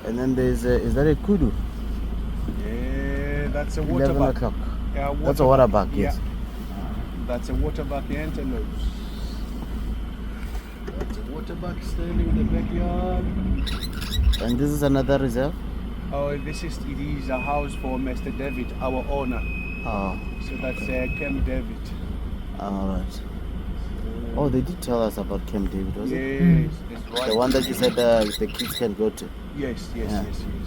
And then there's is that a kudu? Yeah, that's a 11 waterbuck. o'clock. Yeah, That's a waterbuck, yeah. yes. That's a waterbuck antelopes. That's a waterbuck standing in the backyard. And this is another reserve? Oh, it is a house for Mr. David, our owner. Oh. So that's Camp David. Alright. Oh, they did tell us about Camp David, was it? Yes, that's right. The one that you said the kids can go to? Yes.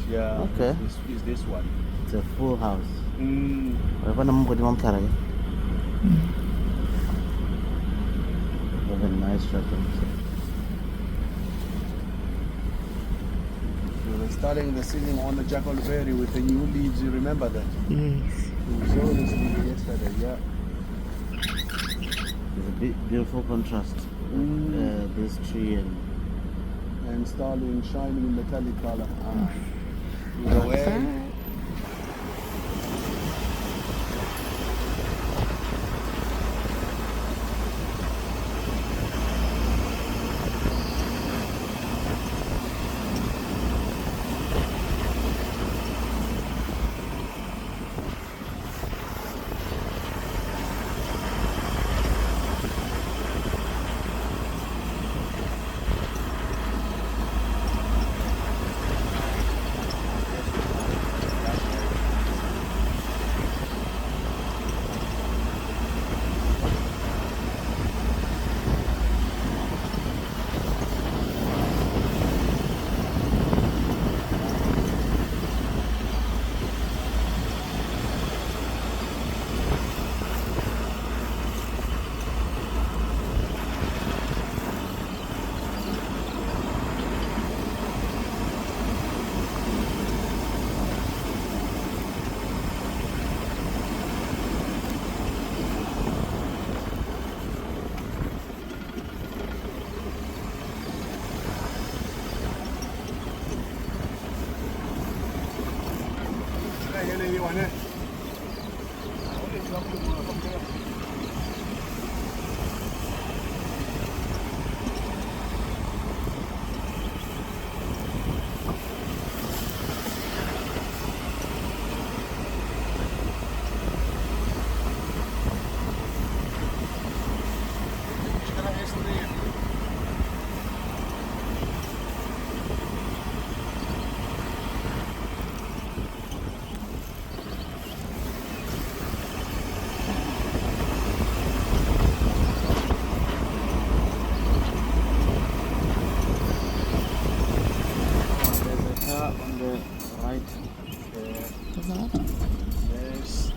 Yeah. Okay. Is this one. It's a full house. Mm. Have a nice structure. So we're starting the season on the Jackal-berry with the new leaves. You remember that? Yes. We saw this leaf yesterday, yeah. There's a beautiful contrast. This tree and starling shining metallic color. The way.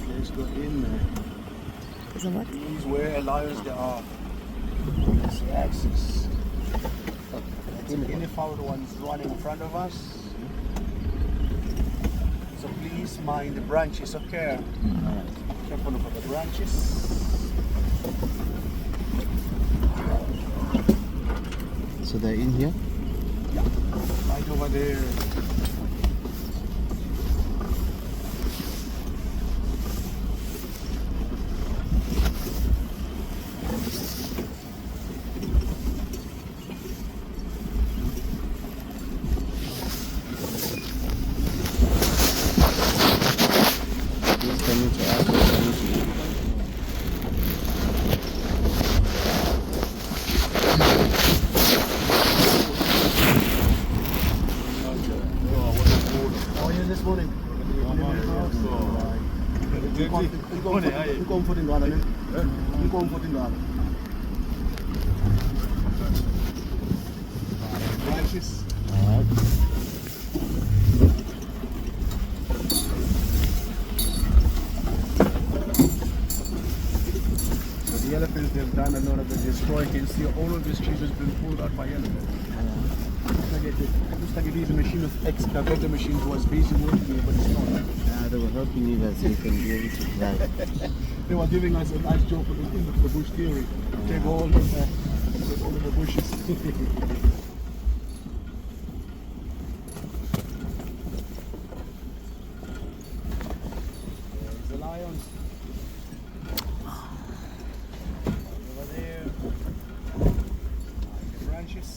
Let's go in there. Is it what? These where lions they are. This is the axis. The unified ones running in front of us. So please mind the branches, okay? Careful for the branches. So they're in here? Yeah, right over there. The elephants, they've done a lot of the destroy. You can see all of these trees has been pulled out by elephants. Looks like these machine of excavator machines was busy working, but it's not. They were helping you guys so you can be able to drive. They were giving us a nice job for the bush theory. Take all of the bushes. There's the lions. Over there. The branches.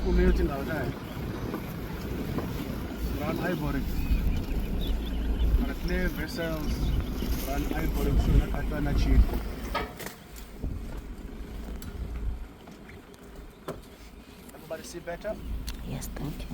Commuting out there. Run Aaardvark. Para clear vessels. Run Aaardvark so that I can achieve. Everybody see better? Yes, thank you.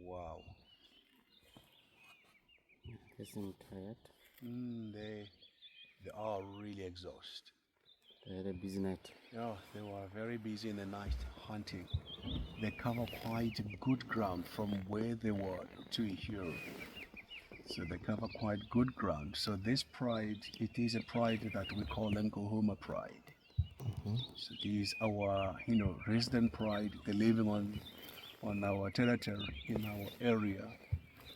Wow. They seem tired. They are really exhausted. They had a busy night. Yeah, they were very busy in the night hunting. They cover quite good ground from where they were to here. So they cover quite good ground. So this pride, it is a pride that we call Nkohoma pride. So it is our, resident pride. They're living on our territory, in our area.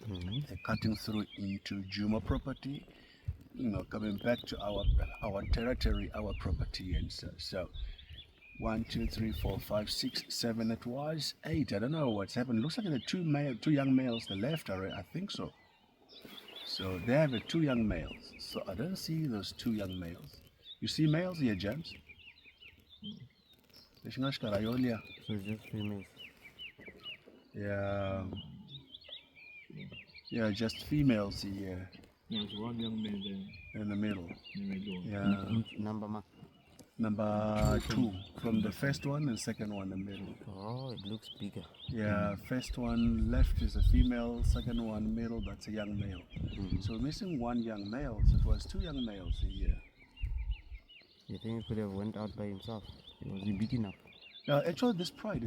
They're cutting through into Juma property, coming back to our territory, our property, and so 1, 2, 3, 4, 5, 6, 7. It was 8. I don't know what's happened. Looks like the two young males. The left are, I think so. So they have 2 young males. So I don't see those 2 young males. You see males here, James? So it's just females. Yeah, just females here There's one young man there in the middle. in the middle. Yeah, Which number, ma? number 2 from the first one and second one in the middle. Oh, it looks bigger. Yeah, first one left is a female, second one middle, that's a young male. So missing 1 young male, so it was 2 young males here. You think he could have went out by himself? Was he big enough? Actually, this pride,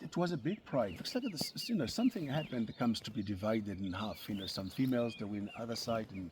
it was a big pride. Looks like this, something happened that comes to be divided in half. Some females that were in the other side, and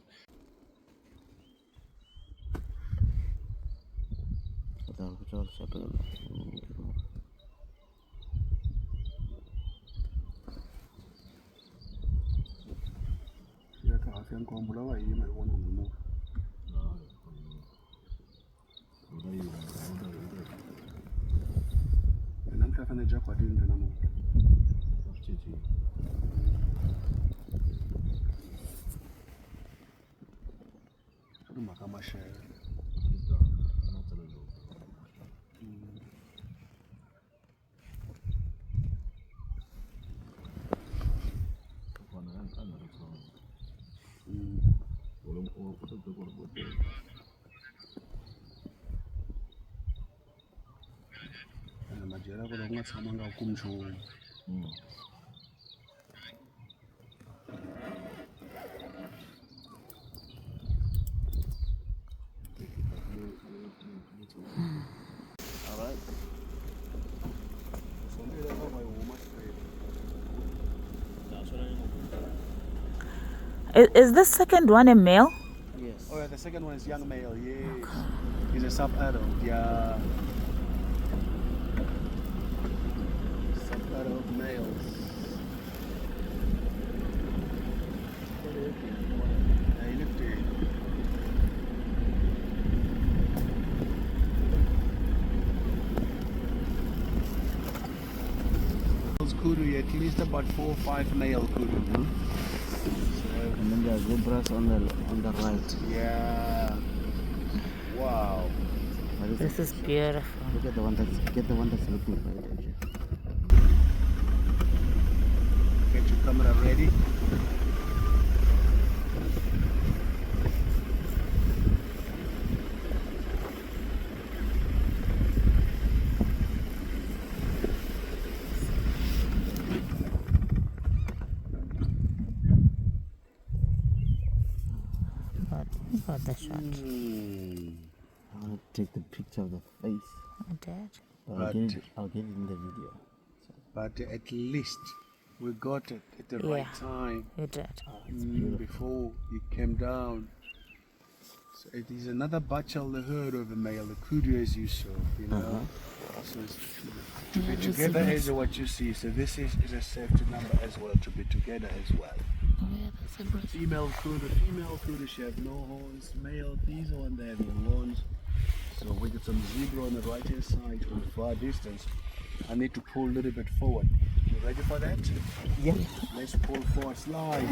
Alright. Is this second one a male? Yes. oh yeah, the second one is young male. Yes, he's a sub-adult. Yeah, sub-adult males. Yeah, he looked it. Kudu, at least about 4 or 5 male kudu. And then there are zebras on the right. Yeah. Wow. What is This it? is beautiful. Look at the one that's looking right at you. Get your camera ready. Got the shot. I want to take the picture of the face. I did. But I'll get it in the video. But at least we got it at the right time. You did. Before he came down. So it is another Burchell, the herd of a male, the Kudus as you saw, So it's to be together is what you see. So this is a safety number as well, to be together as well. Oh, yeah, that's a brush. Female Kudus have no horns. Male, these one they have no horns. So we get some zebra on the right hand side on the far distance. I need to pull a little bit forward. You ready for that? Yeah. Let's pull forward slightly.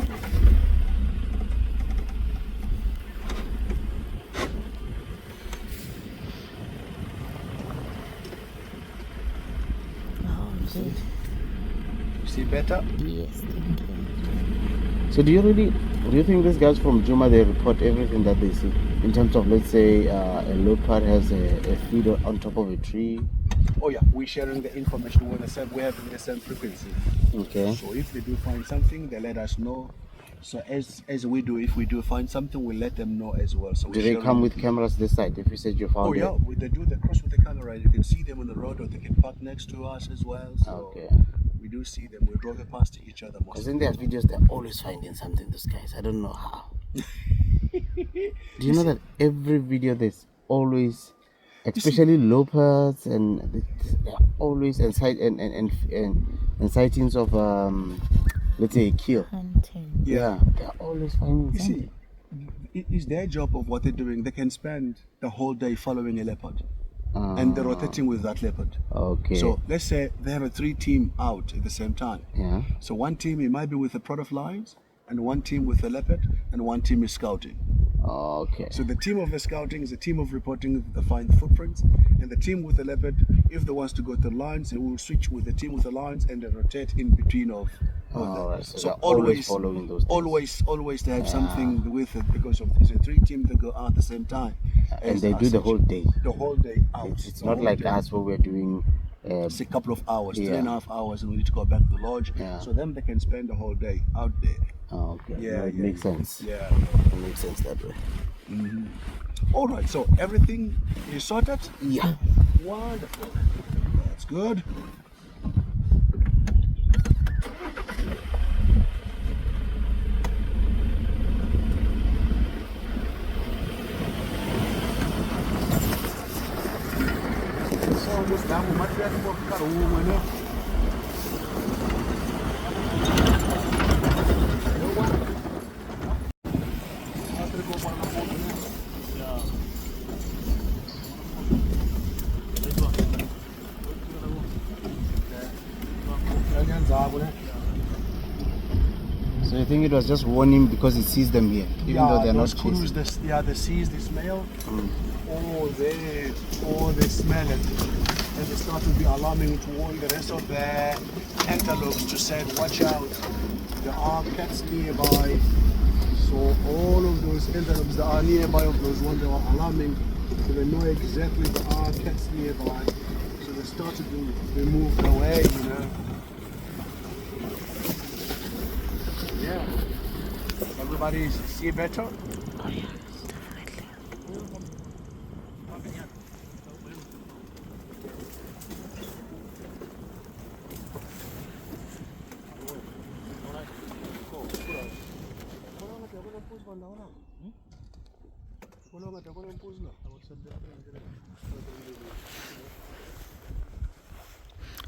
Oh, good. You see better? Yes, thank you. So do you think these guys from Juma, they report everything that they see in terms of, let's say, a leopard has a feed on top of a tree? Oh yeah, we're sharing the information with the same. We have the same frequency. Okay. So if they do find something, they let us know. So as we do, if we do find something, we let them know as well. So Do they come with cameras this side if you said you found Oh it? yeah, they do the cross with the camera. You can see them on the road, or they can park next to us as well. So Okay. we do see them. We drove past each other most. Because in their videos, they're always finding something, those guys. I don't know how. Do you know that every video there's always, especially leopards, and they're always and sightings of let's say a kill. Hunting. Yeah, they're always finding You something. see, it is their job of what they're doing. They can spend the whole day following a leopard, and they're rotating with that leopard. Okay. So let's say they have a 3-team out at the same time. Yeah. So one team, it might be with the prod of lions, and one team with the leopard, and one team is scouting. Okay. So the team of the scouting is a team of reporting the find footprints, and the team with the leopard, if they wants to go to the lions, they will switch with the team with the lions and they rotate in between of them. Alright, so So they're always following those things. always they have something with it, because of it's a 3 teams that go out at the same time. And As they do the such. whole day. The whole day out. It's The not whole like day. us where we're doing. It's a couple of hours, Yeah. 3.5 hours, and we need to go back to the lodge. Yeah. So then they can spend the whole day out there. Okay. Yeah, No, it yeah, makes yeah. sense. Yeah. It makes sense that way. All right. So everything is sorted. Yeah. Wonderful. That's good. So this time we might have to cut a woman up. So you think it was just warning because it sees them here, even though they're not those Kudus, chasing? they sees this male. They smell it, and they start to be alarming to warn the rest of the antelopes to say, watch out, there are cats nearby. So all of those antelopes that are nearby of those ones, they are alarming, so they know exactly there are cats nearby. So they started to move away, you know. Yeah. Everybody see better? Oh, yeah, definitely.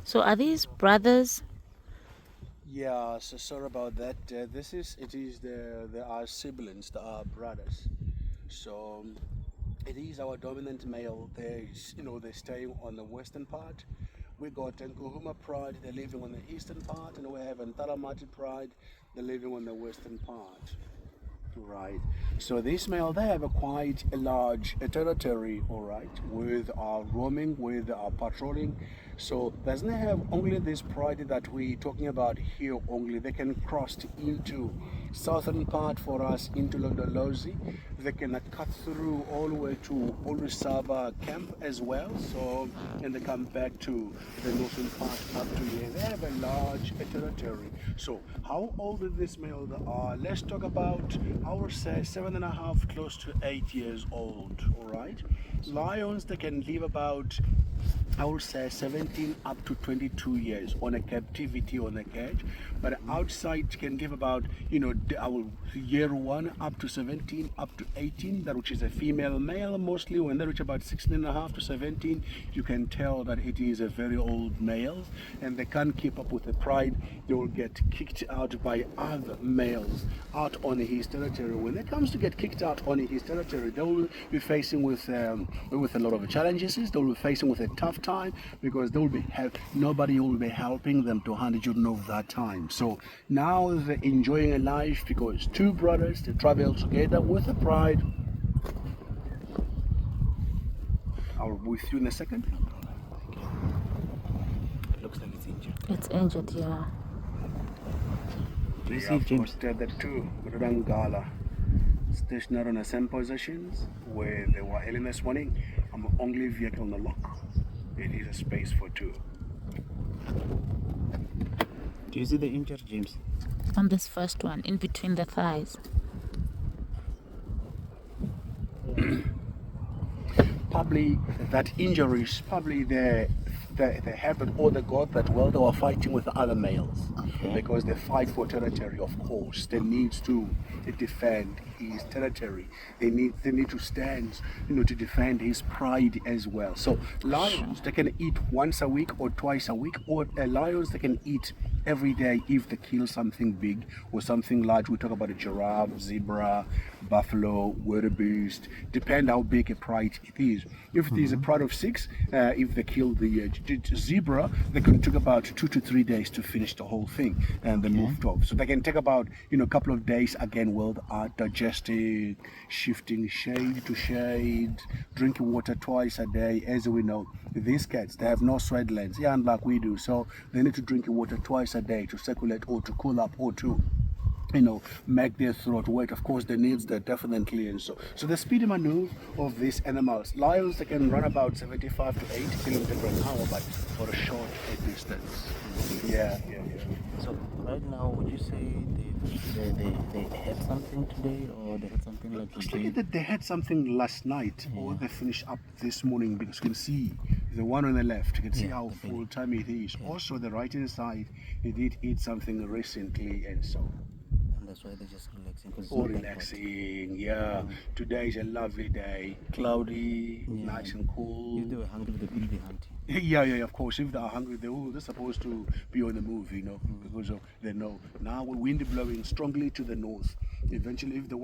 So are these brothers? Yeah, so sorry about that. They are siblings, they are brothers. So it is our dominant male. They're staying on the western part. We got Nkuhuma Pride, they're living on the eastern part, and we have Ntalamati Pride, they're living on the western part. Right. So this male, they have quite a large territory, all right, with our roaming, with our patrolling. So doesn't have only this pride that we're talking about here only. They can cross into southern part for us into Londolozi. They can cut through all the way to Olusaba camp as well. So and they come back to the northern part up to here. They have a large territory. So how old is this male they are? Let's talk about, I would say 7.5, close to 8 years old. All right. Lions, they can live about I would say 17 up to 22 years on a captivity on a cage, but outside can give about, I will year 1 up to 17 up to 18, that which is a female male. Mostly when they reach about 16 and a half to 17, you can tell that it is a very old male and they can't keep up with the pride. They will get kicked out by other males out on his territory. When it comes to get kicked out on his territory, they will be facing with a lot of challenges. They will be facing with a tough time because they will be nobody will be helping them to hunt during of that time. So now they're enjoying a life because two brothers, they travel together with a pride. I'll be with you in a second. Looks like it's injured. It's injured, yeah. Do you They see have James? posted the two Rangala stationed on the same positions where they were early this morning. I'm the only vehicle on the lock. It is a space for two. Do you see the injured, James? On this first one, in between the thighs. Probably that injuries, probably they have it or they got that while they were fighting with the other males. Okay. Because they fight for territory, of course. They need to defend his territory. They need to stand, to defend his pride as well. So lions, they can eat once a week or twice a week, or lions they can eat every day if they kill something big or something large. We talk about a giraffe, zebra, buffalo, wildebeest. Depend how big a pride it is. If it is a pride of 6, if they kill the zebra, they can take about 2 to 3 days to finish the whole thing, and they moved off. So they can take about a couple of days again. Well, digesting, shifting shade to shade, drinking water twice a day. As we know, these cats, they have no sweat glands, yeah, unlike we do. So they need to drink water twice a day to circulate or to cool up or to make their throat wet. Of course, the needs that definitely, and so the speed maneuver of these animals. Lions, they can run about 75 to 80 kilometers per hour, but for a short distance. Yeah. So right now, would you say they had something today, or they had something like Looks today? like that they had something last night, or they finished up this morning, because you can see the one on the left. You can see Yeah, how the belly. full time it is. Also, the right hand side, they did eat something recently, and so. And that's why they're just relaxing. Cause it's Oh, not that hot. relaxing, yeah. Today is a lovely day, cloudy, Yeah. nice and cool. If they were hungry, they could be hunting. Yeah, of course. If they are hungry, they're supposed to be on the move, because they know. Now, with wind blowing strongly to the north, eventually, if they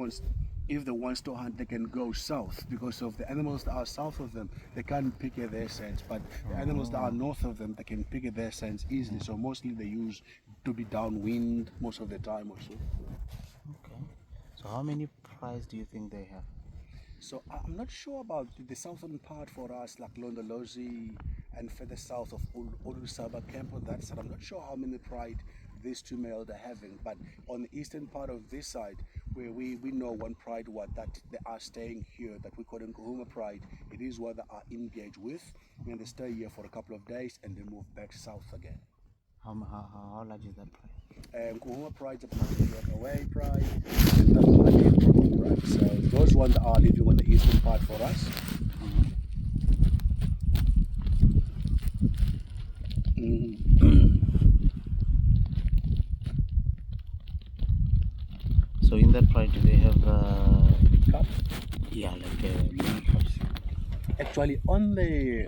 want to hunt, they can go south, because of the animals that are south of them, they can't pick at their scents. But the animals that are north of them, they can pick at their scents easily. So mostly they use to be downwind most of the time also. Okay. So how many prize do you think they have? So I'm not sure about the southern part for us, like Londolozi and further south of Olusaba Camp on that side. I'm not sure how many pride these two males are having, but on the eastern part of this side, where we know one pride that they are staying here, that we call them Kuhuma pride, it is what they are engaged with, and they stay here for a couple of days and they move back south again. How large is that prize? Kuhuma pride, the away pride, and the Kuhuma pride. So those ones are living on the eastern part for us. So in that pride, do they have Cup. yeah, like mini cups? Actually, on the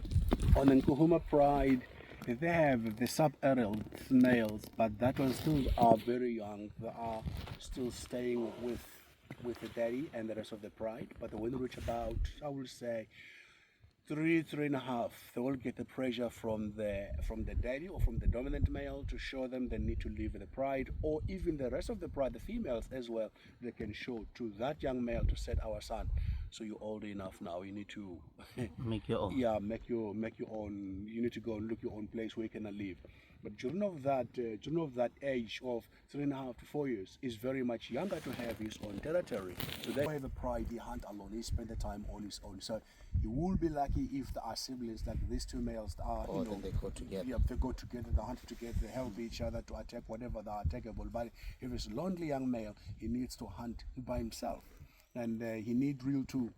Nkuhuma pride, they have the sub-adult males, but that ones still are very young. They are still staying with the daddy and the rest of the pride. But when they reach about, I would say, 3.5, they will get the pressure from the daddy or from the dominant male to show them they need to leave the pride, or even the rest of the pride, the females as well. They can show to that young male to set our son. So you're old enough now. You need to Make your own. yeah, make your own. You need to go and look your own place where you can live. But during of that age of 3.5 to 4 years is very much younger to have his own territory. So they have a pride. He hunt alone. He spend the time on his own. So he will be lucky if there are siblings like these two males that are. Or then they go together. Yeah, they go together. They hunt together. They help each other to attack whatever they are attackable. But if it's a lonely young male, he needs to hunt by himself, and he need real to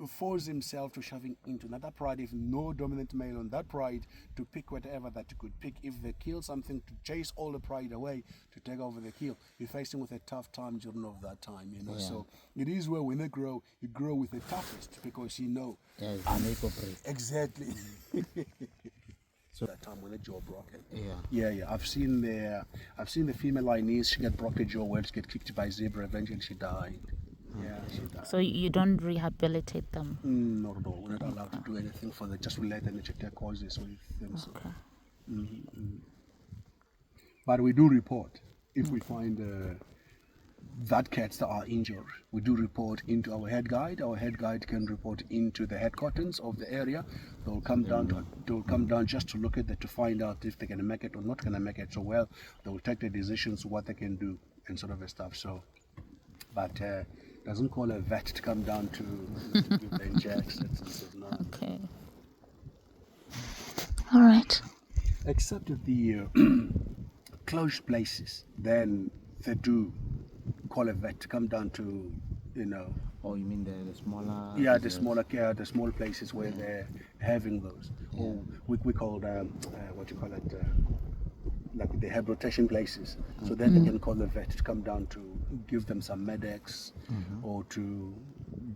force himself to shoving into another pride if no dominant male on that pride to pick whatever that you could pick. If they kill something, to chase all the pride away to take over the kill. You're facing with a tough time during of that time, you know. Yeah. So it is where when they grow, you grow with the toughest because you know. Yeah, it's make or break. Exactly. So that time when the jaw broken. Yeah. I've seen the female lioness. She got broke the jaw, where she get kicked by a zebra. Eventually, she died. Yeah, she died. So you don't rehabilitate them? Not at all. We're not allowed to do anything for them. Just we let the nature take causes with them. So. Okay. But we do report if we find that cats that are injured. We do report into our head guide. Our head guide can report into the headquarters of the area. They'll come down just to look at it to find out if they're gonna make it or not gonna make it. So they'll take the decisions what they can do and sort of stuff. So, but doesn't call a vet to come down to give the injections. No. Okay. All right. Except at the closed places, then they do call a vet to come down to, you know. Oh, you mean the smaller? Yeah, the smaller care, the small places where they're having those. Yeah. Or we call what you call it, like they have rotation places. So then they can call the vet to come down to give them some Medex or to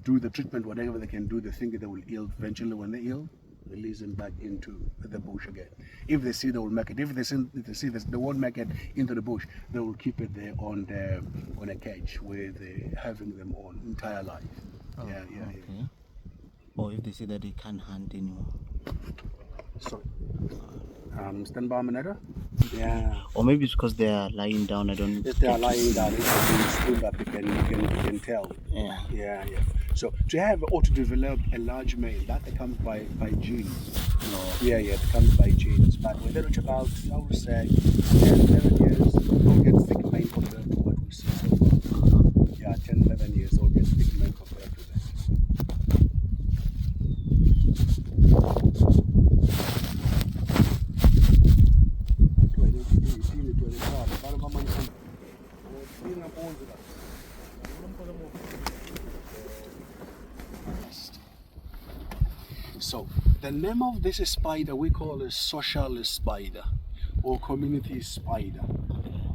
do the treatment, whatever they can do. They think they will heal. Eventually, when they heal, release them back into the bush again. If they see they will make it. If they see they won't make it into the bush, they will keep it there on a cage where they're having them on entire life. Oh, yeah. Or if they say that they can't hunt anymore. Sorry. Stand by a minute. Yeah. Or maybe it's because they are lying down. I don't. If they are lying down, it's still that you can tell. Yeah. So to have or to develop a large male, that comes by genes. Yeah, it comes by genes. But when they reach about, I would say, 10, 11 years, they'll get thick male compared to what we see so far. Yeah, 10, 11 years, they'll get thick male compared to that. So the name of this spider we call a Socialist Spider or Community Spider.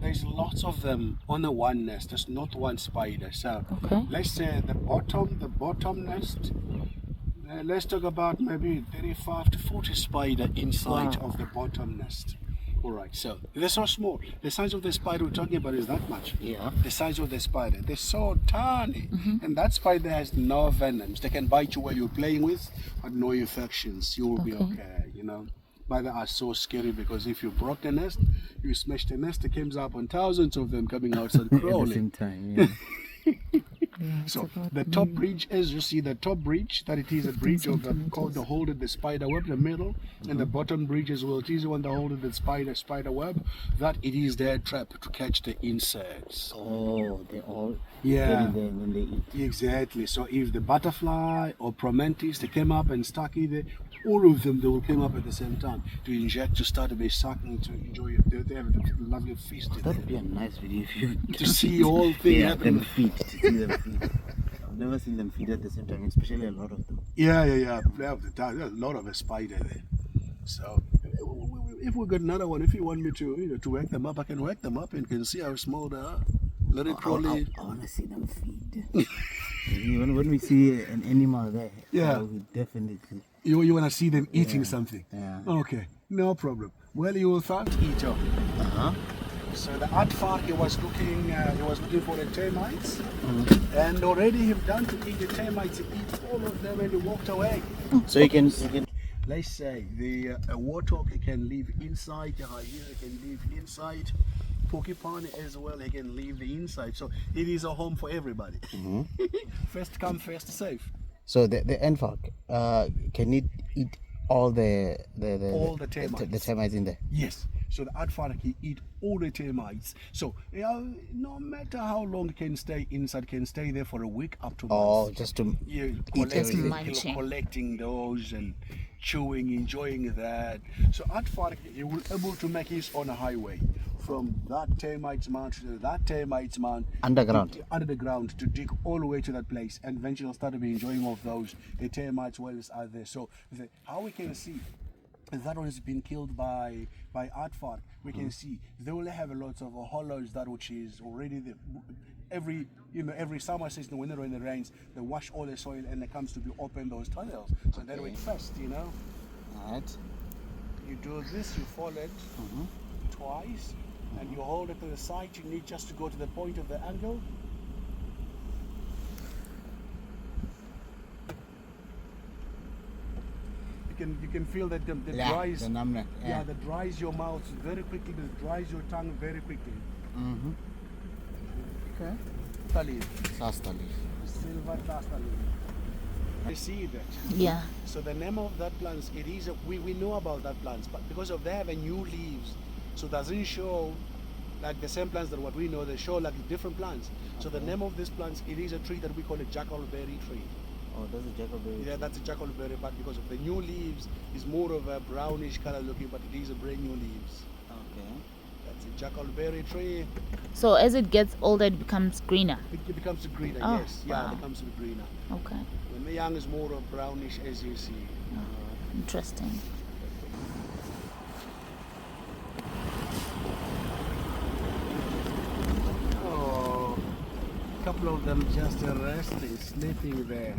There's lots of them on a one nest. There's not one spider. So let's say the bottom nest. Let's talk about maybe 35 to 40 spider inside of the bottom nest. All right, so they're so small. The size of the spider we're talking about is that much. Yeah. The size of the spider, they're so tiny. And that spider has no venoms. They can bite you while you're playing with, but no infections. You'll be okay, you know. But they are so scary because if you broke the nest, you smash the nest, it comes up on thousands of them coming outside crawling. At the same time, yeah. So the top bridge, as you see, the top bridge, that it is a bridge of called the hold of the spider web, the middle, and the bottom bridge as well. It is the one that holds the spider web. That it is their trap to catch the insects. Oh, they all Yeah. get in there when they eat. Exactly. So if the butterfly or promentis, they came up and stuck either, all of them, they will come up at the same time to inject, to start to be sucking, to enjoy it. They have a lovely feast. That would be a nice video if you To see all things happen. them feed, to see them feed. I've never seen them feed at the same time, especially a lot of them. Yeah. There's a lot of a spider there. So if we got another one, if you want me to, to wake them up, I can wake them up and can see how small they are. Let it crawly. I want to see them feed. when we see an animal there, we definitely. You want to see them eating something? Yeah. Okay, no problem. Well, you will start eater. So the Aaardvark was looking for the termites, and already he done to eat the termites. He eat all of them and he walked away. So you can. Let's say the warthog can live inside, the hyena can live inside, porcupine as well, he can live the inside. So it is a home for everybody. First come, first serve. So the Aaardvark, can it eat all the termites. The termites in there? Yes. So the Aaardvark he eat all the termites. So no matter how long it can stay inside, can stay there for a week up to months. Oh, just to eat everything. Collecting those and chewing, enjoying that. So Aaardvark he will able to make his own highway from that termites mound to that termites mound Underground. under the ground to dig all the way to that place, and eventually they'll start to be enjoying of those termites wells are there. So how we can see that one has been killed by Aaardvark. We can see they will have a lot of hollows that which is already the, every summer season when it rains, they wash all the soil and it comes to be open those tunnels. So that way first, Alright. you do this, you fold it twice, and you hold it to the side. You need just to go to the point of the angle. You can feel that the dries. That dries your mouth very quickly. That dries your tongue very quickly. Okay. Tali, Sastali. silver tastali. I see that. Yeah. So the name of that plant, it is we know about that plant, but because of they have a new leaves, so it doesn't show like the same plants that what we know. They show like different plants. So the name of this plant, it is a tree that we call a jackalberry tree. Oh, that's a jackalberry. Yeah, that's a jackalberry, but because of the new leaves, it's more of a brownish color looking, but it is a brand new leaves. Okay. That's a jackalberry tree. So as it gets older, it becomes greener. It becomes greener, Oh, yes. Yeah, wow. it becomes greener. Okay. When the young is more of brownish, as you see. Interesting. Oh, a couple of them just resting, sleeping there.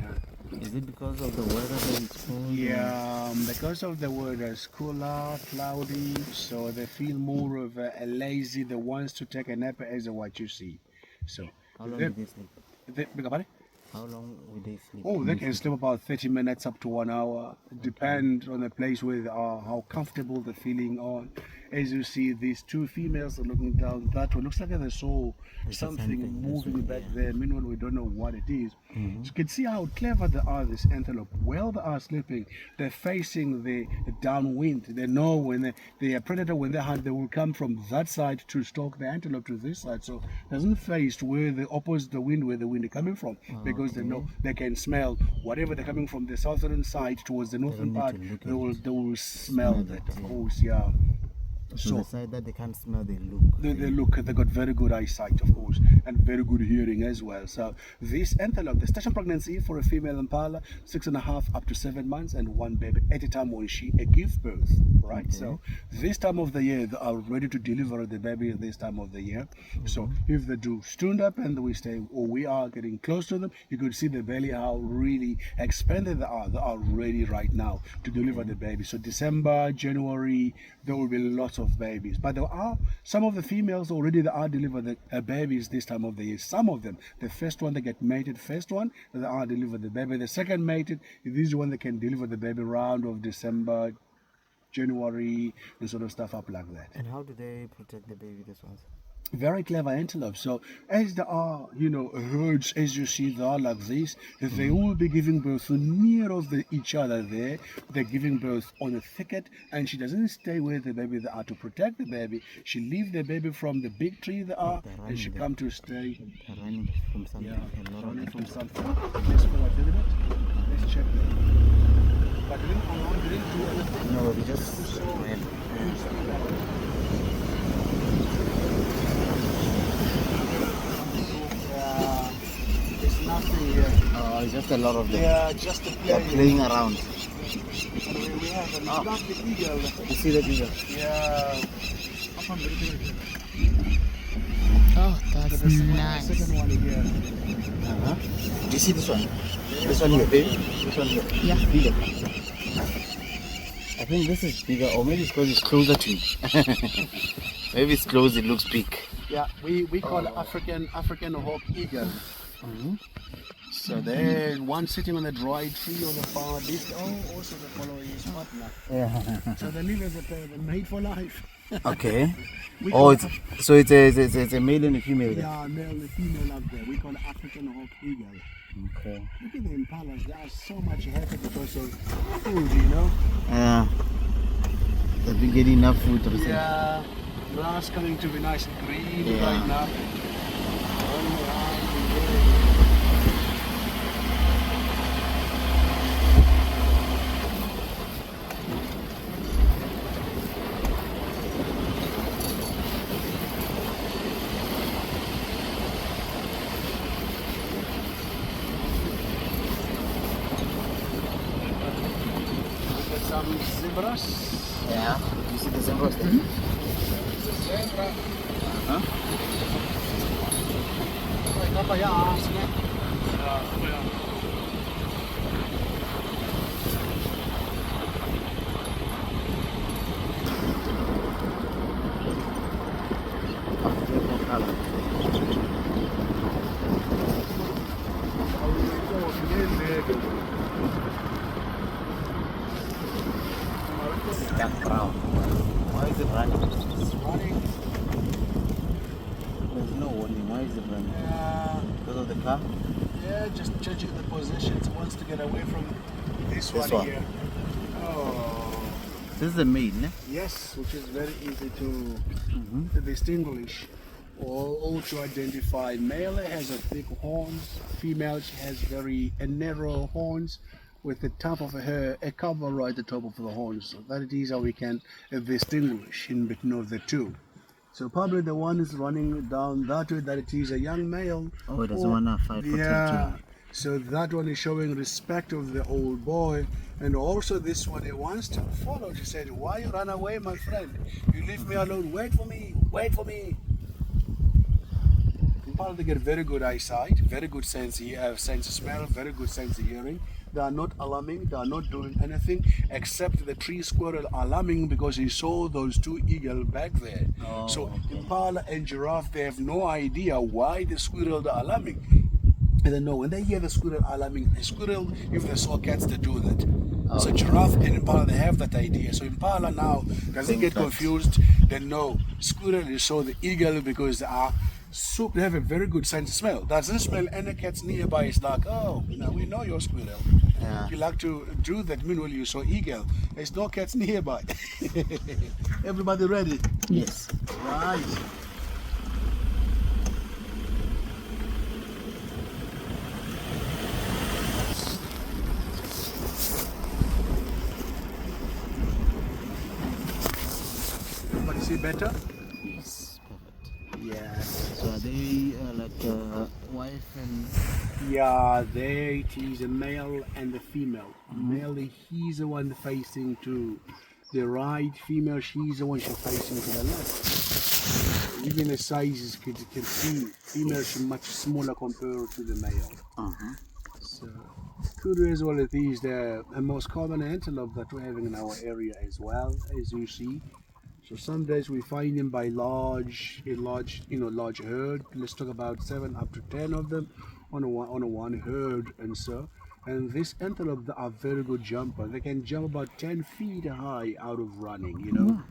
Is it because of the weather that it's cold? Yeah, because of the weather, it's cooler, cloudy, so they feel more of a lazy. They wants to take a nap as what you see. So, How long do they sleep? beg your pardon? How long will they sleep? Oh, they can sleep about 30 minutes up to 1 hour. Depend on the place where they are, how comfortable they're feeling on. As you see, these two females are looking down that way. Looks like they saw something moving back there. Meanwhile, we don't know what it is. So you can see how clever they are, this antelope. While they are sleeping, they're facing the downwind. They know when the predator, when they hunt, they will come from that side to stalk the antelope to this side. So it doesn't face where the opposite the wind, where the wind is coming from, because they know they can smell whatever they're coming from the southern side towards the northern part. They will smell that, of course, yeah. So the side that they can't smell, they look. They look, they got very good eyesight, of course, and very good hearing as well. So this antelope, the station pregnancy for a female impala, 6.5 up to 7 months, and one baby at a time when she gives birth, right? Okay. So this time of the year, they are ready to deliver the baby this time of the year. So if they do stand up and we stay, or we are getting close to them, you could see the belly, how really expanded they are. They are ready right now to deliver the baby. So December, January, there will be lots of babies, but there are some of the females already that are delivered the babies this time of the year. Some of them, the first one they get mated, first one they are delivered the baby. The second mated, this is one that can deliver the baby round of December, January, and sort of stuff up like that. And how do they protect the baby, this ones? Very clever antelope. So as there are, herds, as you see, they are like this. They will be giving birth near of each other there. They're giving birth on a thicket, and she doesn't stay where the baby they are to protect the baby. She leaves the baby from the big tree they are, and she come to stay. They're running from something. Yeah, A lot of running them. from something. Let's forward, didn't it? Let's check that. But didn't do anything. No, we just ran. There's nothing here. Oh, it's just a lot of them. Yeah, just a They're playing around. We have a lovely eagle. You see that eagle? Yeah. Oh, that's Second nice. one here. Do you see this one? This one here, baby? This one here. Yeah. Bigger. I think this is bigger, or maybe it's because it's closer to me. Maybe it's close, it looks big. Yeah, we call it African hawk eagle. So there's one sitting on the dry tree on the far distance. Oh, also the following his partner. Yeah. So they live as a pair, they're made for life. Okay. We Oh, call it's a male and a female. There. yeah, male and female up there. We call it African hawk eagle. Okay. Look at the impalas. They are so much happy because of food, Yeah. They've been getting enough food. Yeah, grass coming to be nice and green Yeah. right now. zebras. Yeah. You see the zebras there? The zebra. Apa ya asli? Dark brown. Why is it running? It's running. There's no warning. Why is it running? Because of the car? Yeah, just changing the positions. It wants to get away from this one here. Oh. This is the male, ne? Yes, which is very easy to distinguish or to identify. Male has a thick horns, female she has very narrow horns with the top of her a cover right at the top of the horns. So that is how we can distinguish in between of the two. So probably the one is running down that way, that it is a young male. Oh, it doesn't want to fight for territory. So that one is showing respect of the old boy, and also this one it wants to follow. She said, "Why you run away, my friend? You leave me alone. Wait for me. Wait for me." Impala, they get very good eyesight, very good sense of smell, very good sense of hearing. They are not alarming. They are not doing anything except the tree squirrel alarming because he saw those two eagles back there. Oh, So okay. Impala and giraffe, they have no idea why the squirrel are alarming. And they know when they hear the squirrel alarming, a squirrel, if they saw cats, they do that. So Okay. giraffe and Impala, they have that idea. So Impala now, does he get Think that- confused? Then no, squirrel is saw the eagle because they are soup. They have a very good sense of smell. Doesn't smell any cats nearby. It's like, oh, we know you're squirrel. Yeah. You like to do that. Meanwhile, you saw eagle. There's no cats nearby. Everybody ready? Yes. Right. Everybody see better? Yes. Perfect. Yes. So are they like wife and... Yeah, there it is, a male and a female. Male, he's the one facing to the right. Female, she's the one she's facing to the left. Even the sizes, you can see, female is much smaller compared to the male. So, Kudus as well as these, the most common antelope that we're having in our area as well, as you see. So some days we find them by large herd. Let's talk about 7 up to 10 of them on a one herd, and so. And this antelope, they are very good jumper. They can jump about 10 feet high out of running.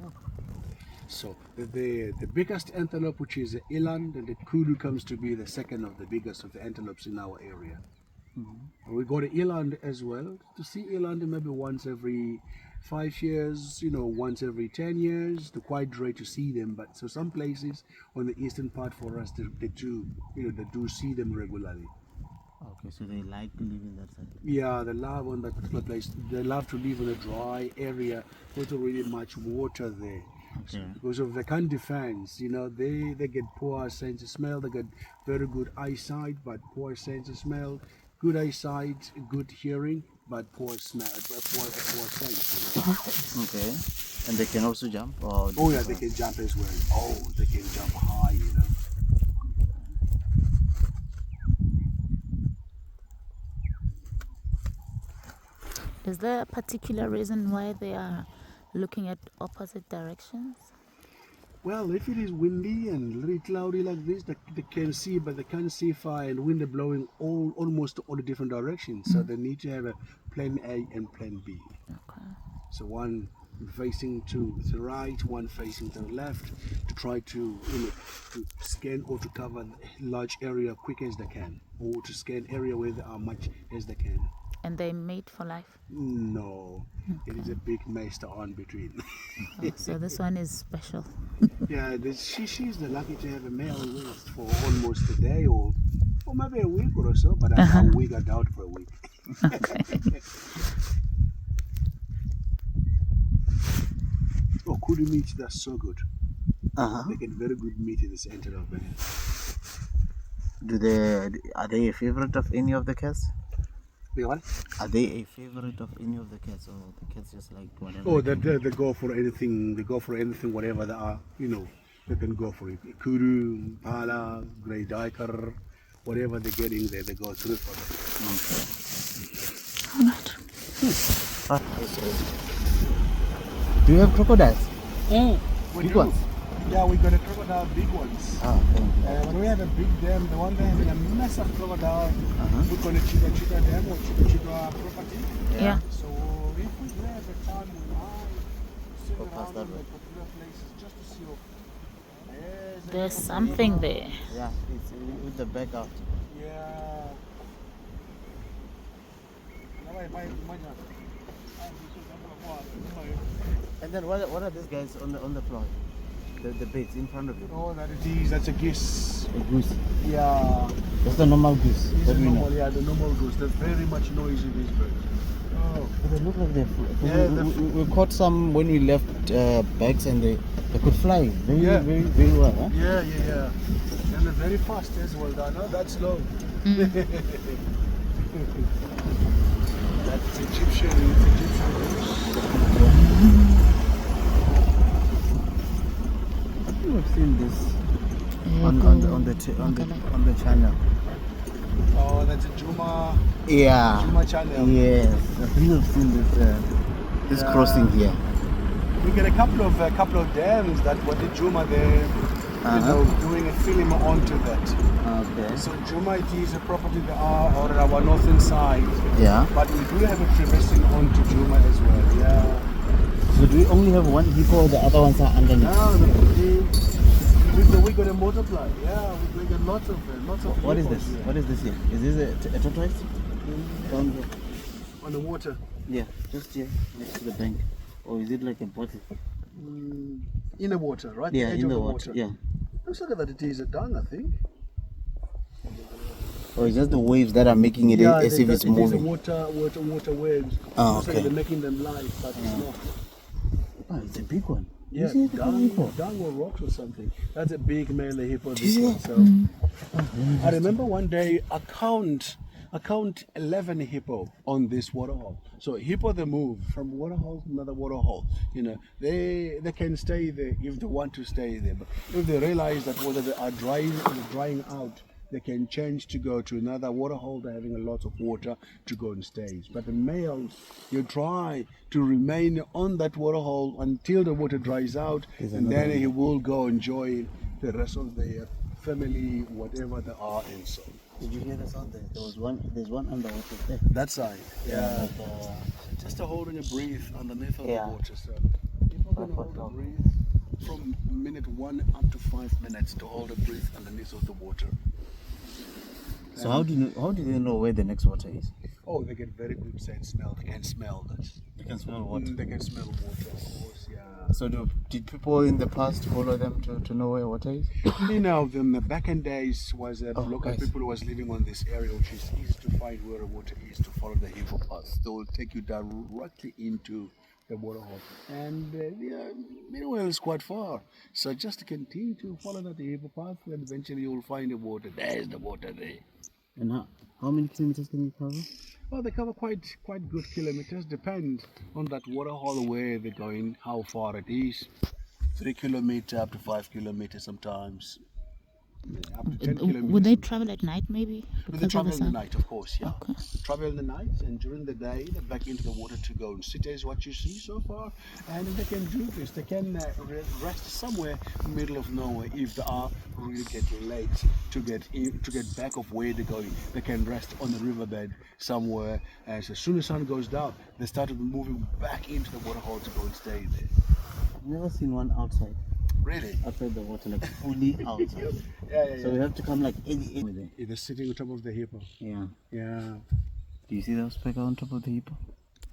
So the biggest antelope, which is the eland, and the kudu comes to be the second of the biggest of the antelopes in our area. We got the eland as well. To see eland maybe once every 5 years, once every 10 years. They're quite rare to see them, but so some places on the eastern part for us, they do see them regularly. Okay, so they like to live in that side. Yeah, they love on that particular place. They love to live in a dry area with really much water there. Okay. Because of the can't defense, they get poor sense of smell. They get very good eyesight, but poor sense of smell. Good eyesight, good hearing, but poor smell, poor sense. Okay. And they can also jump? Or Oh yeah, they can jump as well. Oh, they can jump high. Is there a particular reason why they are looking at opposite directions? Well, if it is windy and a little cloudy like this, they can see, but they can't see far, and wind is blowing almost all the different directions. So they need to have a plan A and plan B. Okay. So one facing to the right, one facing to the left, to try to to scan or to cover a large area quick as they can, or to scan area where they are much as they can. And they mate for life? No, it is a big mess on between. Oh, so this one is special. Yeah, she's the lucky to have a male with for almost a day or maybe a week or so, but a week, I doubt for a week. Oh, kudu meat, that's so good. They get very good meat in this antelope. Are they a favorite of any of the cats? Are they a favorite of any of the cats, or the cats just like whatever? Oh, they go for anything. They go for anything, whatever they are. You know, they can go for it. Kudus, Impalas, grey duiker, whatever they get in there, they go through for it. Alright. Do you have crocodiles? We Big do. ones? Yeah, we got a crocodile, big ones. Ah, okay. When we have a big dam, the one that having a massive crocodile, we're going to cheetah dam or cheetah property. Yeah. So if we do have a time, we might sit Go past around that in way. the popular places just to see. There's something there. Yeah, it's with the back out. Yeah. And then what are these guys on the floor? The beds in front of you? Oh, that it is. That's a geese. A goose. Yeah. That's the normal goose. It's That a we know. normal, yeah, the normal goose. They're very much noisy, these birds. Oh. But they look like they're Yeah, we caught some when we left bags, and they could fly very, Yeah. very, very well. Huh? Yeah. And they're very fast as well. They're not that slow. That's Egyptian goose. I think we've seen this Yeah, on the channel. Oh, that's a Juma Yeah. channel. Yes. I think we've seen this Yeah. crossing here. We get a couple of dams that what the Juma there, doing a film onto that. Okay. So Juma, it is a property that are on our northern side, Yeah. but we do have a traversing onto Juma as well. Yeah. So do we only have one hippo, or the other ones are underneath? Now we got a multiply. Yeah, we got lots of What is hippos this? here. What is this here? Is this a tortoise? Down here. On the water. Yeah, just here next to the bank. Or is it like a bottle? In the water, right? Yeah, the edge in of the water. Yeah. Looks like that it is a dung, I think. Or it's just the waves that are making it as if it's It moving. is water waves. Oh, Looks like okay. they're making them live, but it's not. Oh, it's a big one. Yeah, You see the big hippo? dung or rocks or something. That's a big male hippo. Do you see that? So, I remember one day I count 11 hippo on this waterhole. So hippo, they move from waterhole to another waterhole. You know, they can stay there if they want to stay there. But if they realize that whether they are drying out, they can change to go to another waterhole. They're having a lot of water to go and stay. But the males, you try to remain on that waterhole until the water dries out, and then he will go enjoy the rest of their family, whatever they are in. So Did you hear the sound there? There's one underwater there. that side, yeah, Like, just holding a breath underneath of Yeah. the water. So people can hold a breath from minute 1 up to 5 minutes to hold a breath underneath of the water. so how do they know where the next water is? Oh, they get very good sense smell. They can smell that. They can smell water. They can smell water, of course, yeah. So did people in the past follow them to know where water is? Many of them, the back in days, was local nice. people who was living on this area, which is easy to find where the water is to follow the Hippo path. They will take you directly into the waterhole. And meanwhile, it's quite far. So just continue to follow that Hippo path, and eventually you will find the water. There's the water there. And how many kilometers can you cover? Well, they cover quite good kilometers. Depend on that waterhole where they're going, how far it is. 3 kilometers up to 5 kilometers sometimes. Yeah, up to 10 kilometers. Would they travel at night maybe? They Because of travel the in the sun? night, of course, yeah. Okay. Travel in the night, and during the day they're back into the water to go and sit as what you see so far. And they can do this. They can rest somewhere in the middle of nowhere if they are really getting late to get back of where they're going. They can rest on the riverbed somewhere. And so as soon as the sun goes down, they start moving back into the waterhole to go and stay there. I've never seen one outside Really? the water, like fully outside. Yeah. So we have to come like in with it. They're sitting on top of the hippo. Yeah. Yeah. Do you see those speckle on top of the hippo?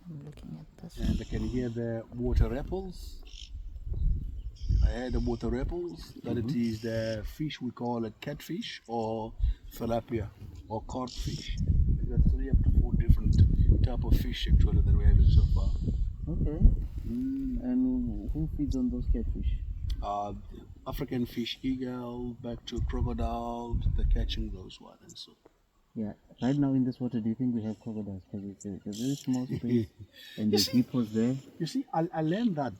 I'm looking at this. And they can hear the water ripples. I heard the water ripples. That it is the fish we call a catfish or tilapia or cod fish. There are 3 up to 4 different type of fish actually that we have so far. Okay. And who feeds on those catfish? African fish eagle, back to crocodile, they're catching those ones. And so Yeah. Right now in this water, do you think we have crocodiles? Because it's a very small space, and there's hippos there. You see, I learned that